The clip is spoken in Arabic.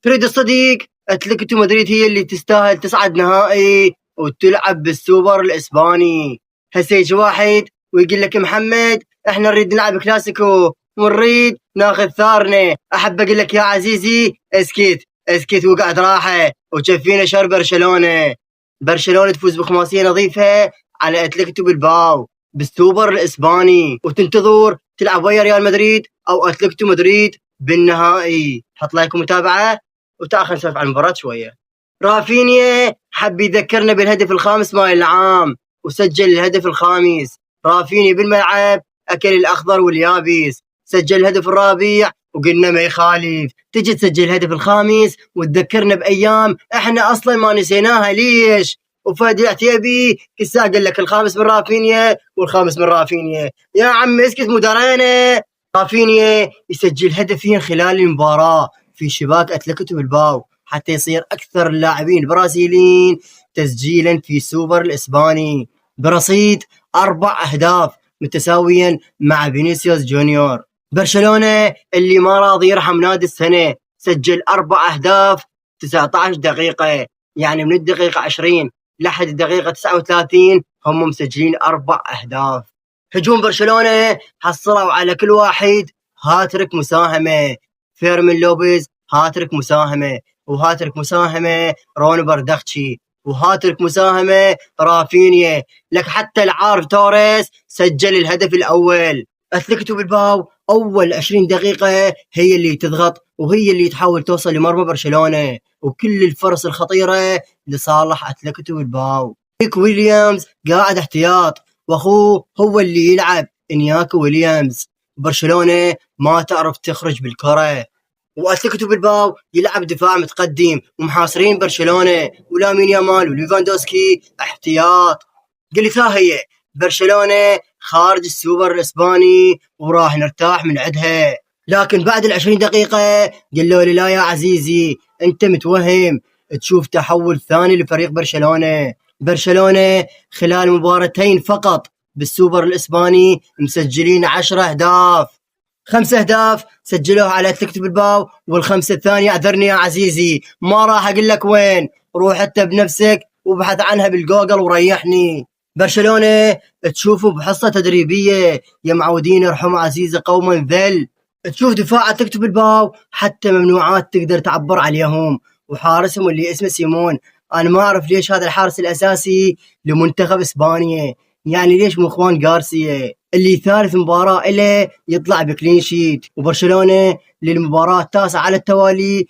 تريد الصديق؟ اتلتيكو مدريد هي اللي تستاهل تصعد نهائي وتلعب بالسوبر الاسباني. هسه يجي واحد ويقول لك محمد احنا نريد نلعب كلاسيكو ونريد ناخذ ثارنا. احب اقول لك يا عزيزي اسكت اسكت وقعد راحه وشفينا شر برشلونه. برشلونه تفوز بخماسيه نظيفه على اتلتيكو بالباو بالسوبر الاسباني، وتنتظر تلعب ويا ريال مدريد او اتلتيكو مدريد بالنهائي. حط لايك ومتابعه وتاخر نسولف عن المباراه شويه. رافينيا حب يذكرنا بالهدف الخامس مال العام وسجل الهدف الخامس. رافينيا بالملعب اكل الاخضر واليابس، سجل الهدف الرابع وقلنا ما يخالف، تجي تسجل الهدف الخامس وتذكرنا بايام احنا اصلا ما نسيناها. ليش؟ وفادي العتيبي كسا قال لك الخامس من رافينيا والخامس من رافينيا. يا عم اسكت مو درينا. رافينيا يسجل هدفين خلال المباراه في شباك اتلتيكو بالباو حتى يصير اكثر اللاعبين البرازيليين تسجيلا في سوبر الاسباني برصيد 4 أهداف متساويا مع فينيسيوس جونيور. برشلونه اللي ما راضي يرحم نادي السنه سجل 4 أهداف 19 دقيقه، يعني من الدقيقه 20 لحد الدقيقه 39 هم مسجلين 4 أهداف. هجوم برشلونه حصلوا على كل واحد هاتريك مساهمه. فيرمين لوبيز هاتريك مساهمه، وهاتريك مساهمه رون بردخشي، وهاتريك مساهمه رافينيا. لك حتى العارف توريس سجل الهدف الاول. اتلتيكو بالباو اول 20 دقيقه هي اللي تضغط وهي اللي تحاول توصل لمرمى برشلونه، وكل الفرص الخطيره لصالح اتلتيكو بالباو. نيك ويليامز قاعد احتياط واخوه هو اللي يلعب انياكو ويليامز. برشلونه ما تعرف تخرج بالكره، واتلتيكو بالباو يلعب دفاع متقدم ومحاصرين برشلونه، ولامين يامال وليفاندوسكي احتياط. قلت ها هي برشلونه خارج السوبر الاسباني وراح نرتاح من عدها. لكن بعد ال20 دقيقه قالوا لي لا يا عزيزي انت متوهم تشوف تحول ثاني لفريق برشلونه. برشلونه خلال مباراتين فقط بالسوبر الاسباني مسجلين 10 أهداف. 5 أهداف سجلوها على اتلتيكو بالباو، والخمسة الثانية اعذرني يا عزيزي ما راح اقول لك وين، روح انت بنفسك وابحث عنها بالجوجل وريحني. برشلونة تشوفوا بحصة تدريبية يا معودين ارحموا عزيزي قوما ذل. تشوف دفاع اتلتيكو بالباو حتى ممنوعات تقدر تعبر عليهم، وحارسهم اللي اسمه سيمون انا ما اعرف ليش هذا الحارس الاساسي لمنتخب اسبانيا، يعني ليش مو اخوان غارسيا اللي ثالث مباراة إله يطلع بكلين شيت. وبرشلونة للمباراة التاسعة على التوالي